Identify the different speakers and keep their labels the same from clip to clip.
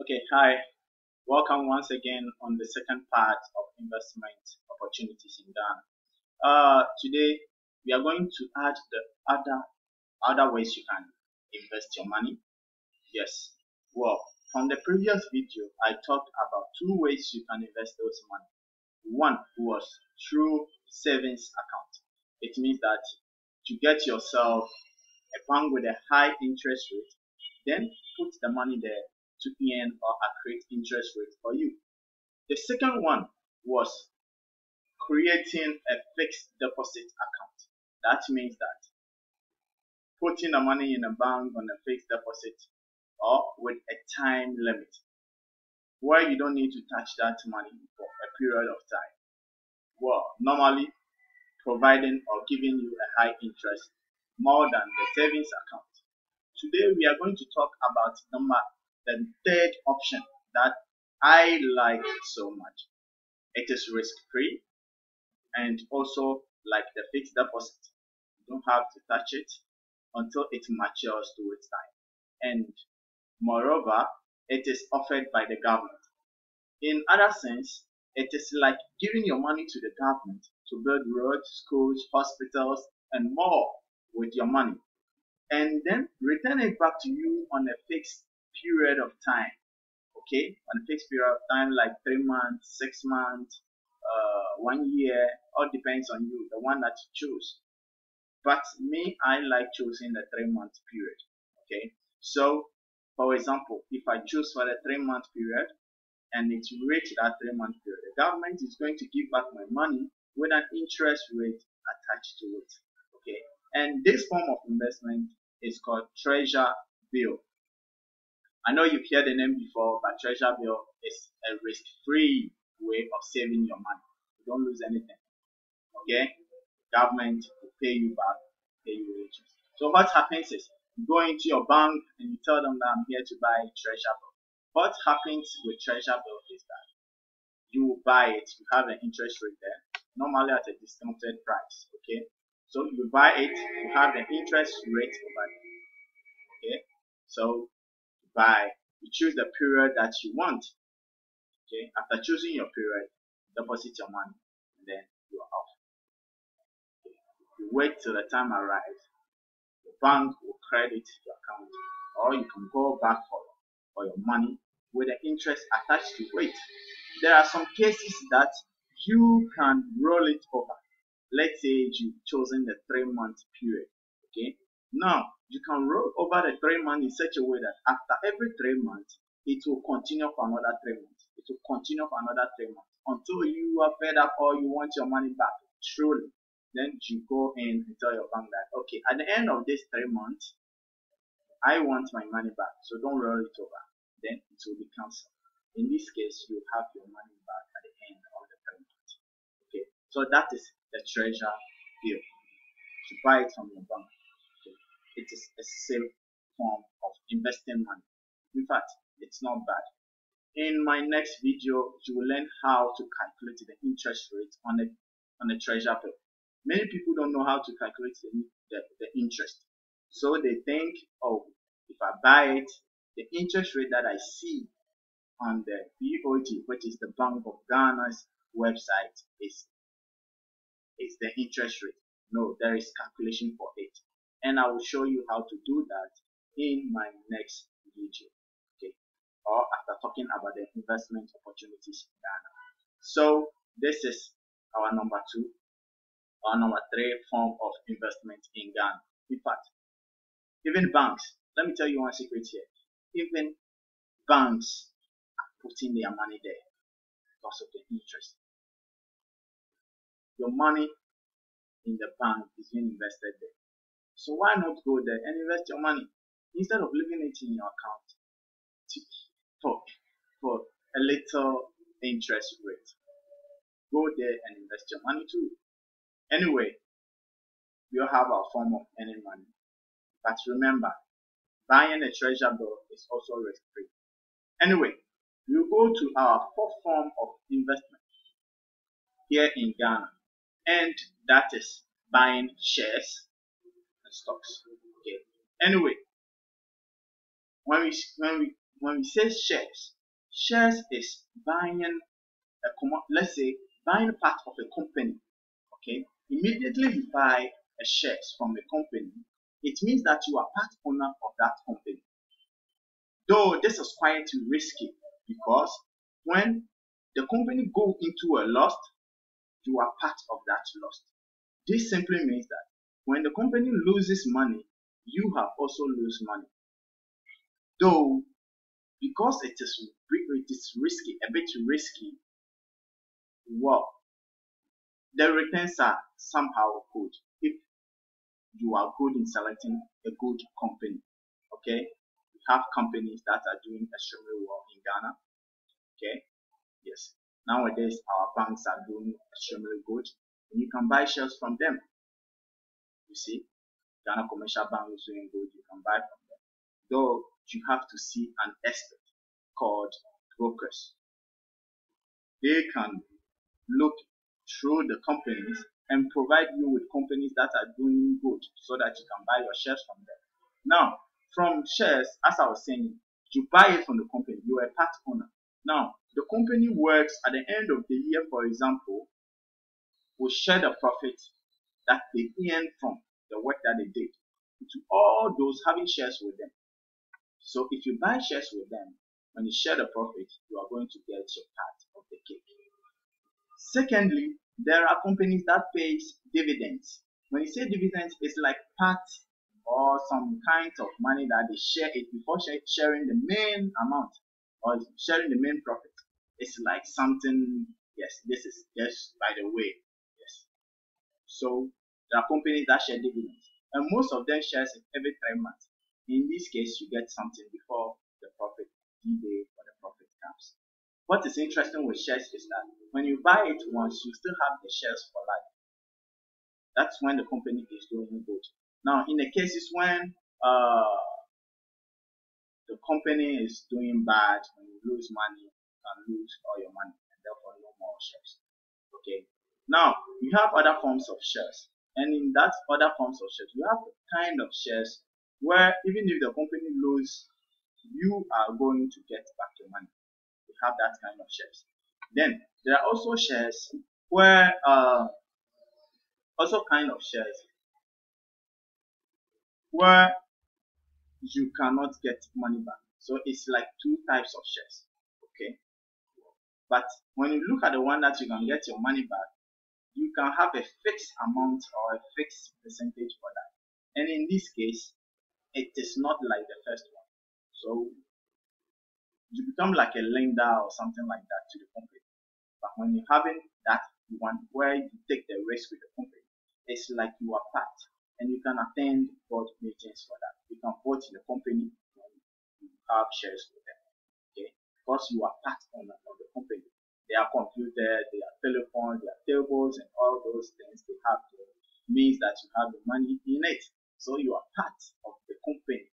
Speaker 1: Okay, hi. Welcome once again on the second part of investment opportunities in Ghana. Today we are going to add the other ways you can invest your money. Yes. Well, from the previous video, I talked about two ways you can invest those money. One was through savings account. It means that to get yourself a bank with a high interest rate, then put the money there to earn or accrete interest rate for you. The second one was creating a fixed deposit account. That means that putting the money in a bank on a fixed deposit or with a time limit where you don't need to touch that money for a period of time. Well, normally providing or giving you a high interest more than the savings account. Today we are going to talk about the third option that I like so much. It is risk-free and also like the fixed deposit. You don't have to touch it until it matures to its time. And moreover, it is offered by the government. In other sense, it is like giving your money to the government to build roads, schools, hospitals, and more with your money, and then return it back to you on a fixed period of time. Okay, on a fixed period of time like 3 months, 6 months, 1 year, all depends on you, the one that you choose. But me, I like choosing the 3 month period. Okay, so for example, if I choose for the 3 month period and it's reached that 3 month period, the government is going to give back my money with an interest rate attached to it. Okay, and this form of investment is called treasure bill. I know you've heard the name before, but treasure bill is a risk-free way of saving your money. You don't lose anything. Okay, government will pay you back, pay you interest. So what happens is you go into your bank and you tell them that I'm here to buy treasure bill. What happens with treasure bill is that you will buy it, you have an interest rate there, normally at a discounted price. Okay, so you buy it, you have the interest rate over there. Okay, so you choose the period that you want. Okay, after choosing your period, deposit your money and then you're off. You wait till the time arrives, the bank will credit your account, or you can go back for your money with the interest attached to it. There are some cases that you can roll it over. Let's say you've chosen the 3 month period. Okay, now you can roll over the 3 months in such a way that after every 3 months, it will continue for another 3 months. It will continue for another 3 months until you are fed up or you want your money back. Truly, then you go in and tell your bank that, okay, at the end of this 3 months, I want my money back, so don't roll it over. Then it will be cancelled. In this case, you have your money back at the end of the 3 months. Okay, so that is the treasure bill. To buy it from your bank. Okay. It is a safe form of investing money. In fact, it's not bad. In my next video, you will learn how to calculate the interest rate on a treasure bill. Many people don't know how to calculate the interest. So they think, oh, if I buy it, the interest rate that I see on the BOG, which is the Bank of Ghana's website, is the interest rate. No, there is calculation for it, and I will show you how to do that in my next video. Okay, or after talking about the investment opportunities in Ghana. So this is our number 2 or number 3 form of investment in Ghana. In fact, even banks, let me tell you one secret here, even banks are putting their money there because of the interest. Your money in the bank is being invested there. So why not go there and invest your money instead of leaving it in your account for a little interest rate? Go there and invest your money too. Anyway, we all have our form of earning money. But remember, buying a treasure bill is also risk-free. Anyway, we'll go to our 4th form of investment here in Ghana, and that is buying shares and stocks. Okay. Anyway, when we when we say shares, shares is buying let's say buying part of a company. Okay, immediately you buy a shares from a company, it means that you are part owner of that company. Though this is quite risky, because when the company go into a loss, you are part of that loss. This simply means that when the company loses money, you have also lose money. Though because it is risky, a bit risky, well, the returns are somehow good if you are good in selecting a good company. Okay, we have companies that are doing extremely well in Ghana. Okay, yes, nowadays our banks are doing extremely good, and you can buy shares from them. You see, Ghana Commercial Bank is doing good, you can buy from them. Though you have to see an expert called brokers. They can look through the companies and provide you with companies that are doing good so that you can buy your shares from them. Now, from shares, as I was saying, you buy it from the company, you are a part owner. Now, the company works at the end of the year, for example, will share the profit that they earn from the work that they did to all those having shares with them. So if you buy shares with them, when you share the profit, you are going to get your part of the cake. Secondly, there are companies that pays dividends. When you say dividends, it's like part or some kind of money that they share it before sharing the main amount or sharing the main profit. It's like something, yes, this is just by the way, yes. So there are companies that share dividends, and most of them shares it every 3 months. In this case, you get something before the profit D-Day or the profit comes. What is interesting with shares is that when you buy it once, you still have the shares for life. That's when the company is doing good. Now, in the cases when the company is doing bad, when you lose money, you can lose all your money and therefore no more shares. Okay. Now, we have other forms of shares, and in that other forms of shares, you have the kind of shares where even if the company loses, you are going to get back your money. We have that kind of shares. Then there are also shares where also kind of shares where you cannot get money back. So it's like two types of shares. Okay. But when you look at the one that you can get your money back, you can have a fixed amount or a fixed percentage for that. And in this case, it is not like the first one. So you become like a lender or something like that to the company. But when you're having that one where you take the risk with the company, it's like you are part, and you can attend board meetings for that. You can vote in the company when you have shares with them. Okay, because you are part owner of the company. They are computers, they are telephones, they are tables, and all those things they have to means that you have the money in it. So you are part of the company.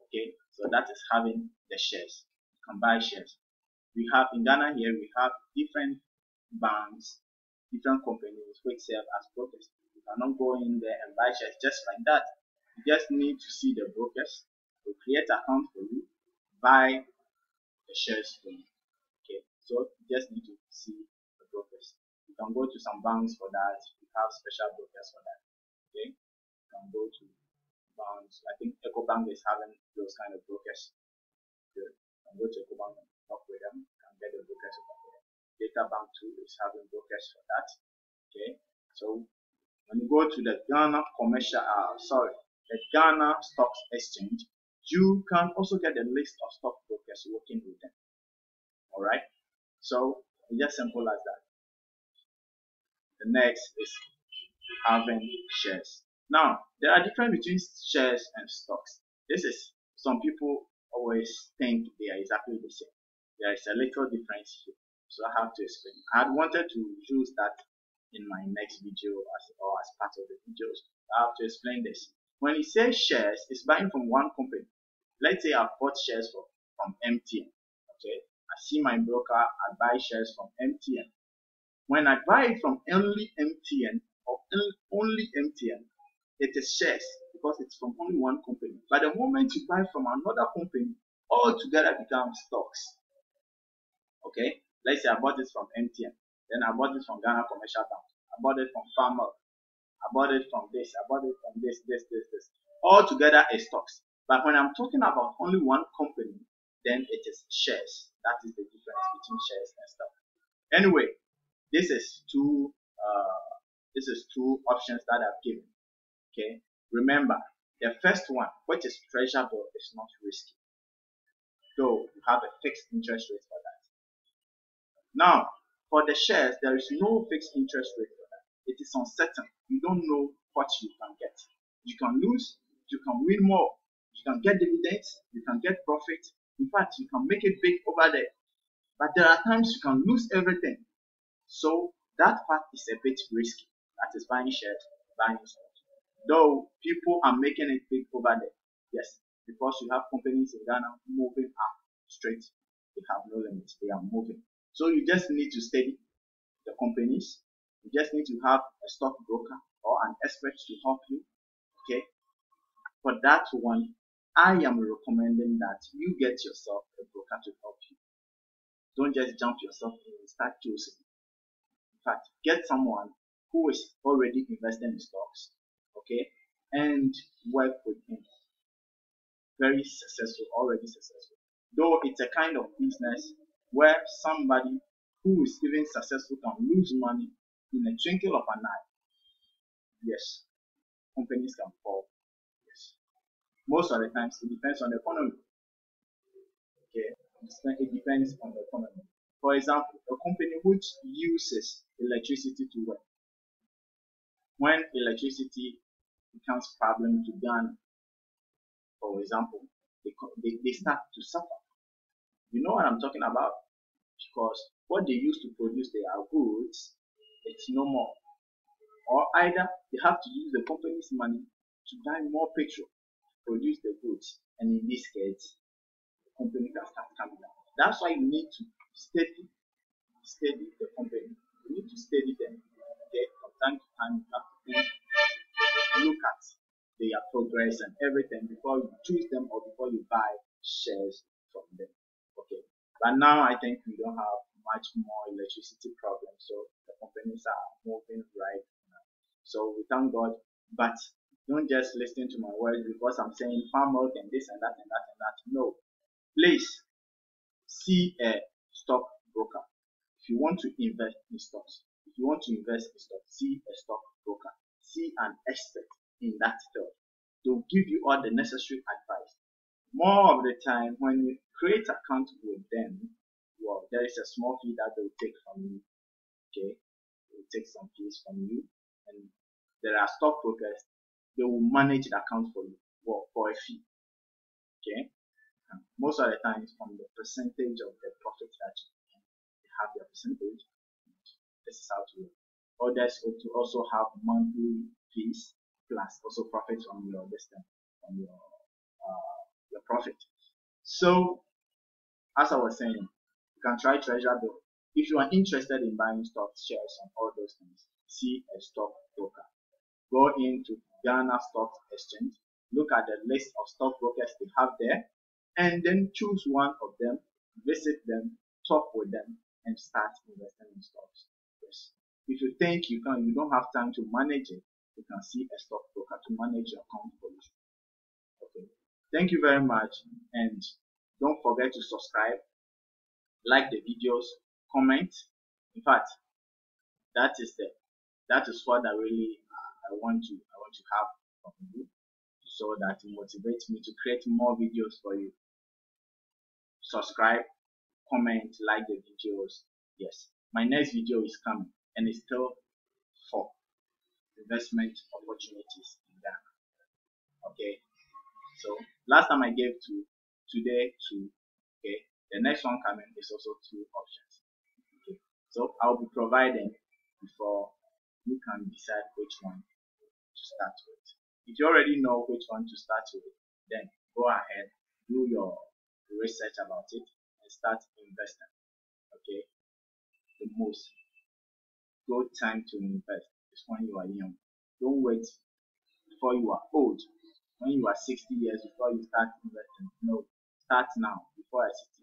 Speaker 1: Okay, so that is having the shares. You can buy shares. We have in Ghana here, we have different banks, different companies which serve as brokers. You cannot go in there and buy shares just like that. You just need to see the brokers to create an account for you, buy the shares for you. Okay, so you just need to see the brokers. You can go to some banks for that. We have special brokers for that. Okay, you can go to banks. I think EcoBank is having those kind of brokers. Okay, you can go to EcoBank and talk with them. You can get the brokers over there. Data Bank too is having brokers for that. Okay, so when you go to the Ghana the Ghana Stocks Exchange, you can also get a list of stockbrokers working with them. All right, so it's just simple as that. The next is having shares. Now, there are difference between shares and stocks. This is, some people always think they are exactly the same. There is a little difference here, so I have to explain. I had wanted to use that in my next video as part of the videos. I have to explain this. When you say shares, it's buying from one company. Let's say I bought shares from MTN. Okay, I see my broker, I buy shares from MTN. When I buy it from only MTN or only MTN, it is shares because it's from only one company. But the moment you buy from another company all together become stocks. Okay, let's say I bought this from MTN, then I bought this from Ghana Commercial Bank, I bought it from Farmer, I bought it from this, I bought it from this. All together is stocks. But when I'm talking about only one company, then it is shares. That is the difference between shares and stock. Anyway, this is two options that I've given. Okay, remember the first one, which is treasure bill, is not risky, though you have a fixed interest rate for that. Now, for the shares, there is no fixed interest rate for that. It is uncertain. You don't know what you can get. You can lose, you can win more, you can get dividends, you can get profit. In fact, you can make it big over there. But there are times you can lose everything. So that part is a bit risky. That is buying shares, buying stocks. Though people are making it big over there. Yes, because you have companies in Ghana moving up straight. They have no limits. They are moving. So you just need to study the companies. You just need to have a stockbroker or an expert to help you. Okay. For that one, I am recommending that you get yourself a broker to help you. Don't just jump yourself in and start choosing. In fact, get someone who is already investing in stocks, okay, and work with him. Very successful, already successful. Though it's a kind of business where somebody who is even successful can lose money in a twinkle of an eye. Yes, companies can fall. Yes, most of the times it depends on the economy. Okay, it depends on the economy. For example, a company which uses electricity to work. When electricity becomes a problem to Ghana, for example, they start to suffer. You know what I'm talking about? Because what they used to produce their goods, it's no more. Or either they have to use the company's money to buy more petrol to produce the goods. And in this case, the company can start coming down. That's why you need to study the company. You need to study them. Okay? From time to time, you have to look at their progress and everything before you choose them or before you buy shares from them. Okay. But now I think we don't have much more electricity problems, so the companies are moving right now. So we thank God. But don't just listen to my words because I'm saying farm milk and this and that and that and that. No. Please see a stockbroker. If you want to invest in stocks, see a stockbroker. See an expert in that field. They'll give you all the necessary advice. More of the time, when you create an account with them, well, there is a small fee that they'll take from you. Okay, they'll take some fees from you, and there are stockbrokers. They will manage the account for you, well, for a fee. Okay, and most of the times from the percentage of the profit that you have your percentage. This is how to work. Others also have monthly fees plus also profits from your distance, from your profit. So as I was saying, you can try treasure bill. If you are interested in buying stocks, shares, and all those things, see a stockbroker. Go into Ghana Stock Exchange, look at the list of stockbrokers they have there, and then choose one of them, visit them, talk with them, and start investing in stocks. Yes. If you think you don't have time to manage it, you can see a stockbroker to manage your account for you. Okay. Thank you very much, and don't forget to subscribe, like the videos, comment. In fact, that is what I really I want to have from you, so that it motivates me to create more videos for you. Subscribe, comment, like the videos. Yes, my next video is coming, and it's still for investment opportunities in Ghana. Okay, so last time I gave two, today two. Okay, the next one coming is also two options. Okay, so I'll be providing before you can decide which one to start with. If you already know which one to start with, then go ahead, do your research about it, and start investing. Okay, the most good time to invest is when you are young. Don't wait before you are old. When you are 60 years before you start investing. No, start now before I sit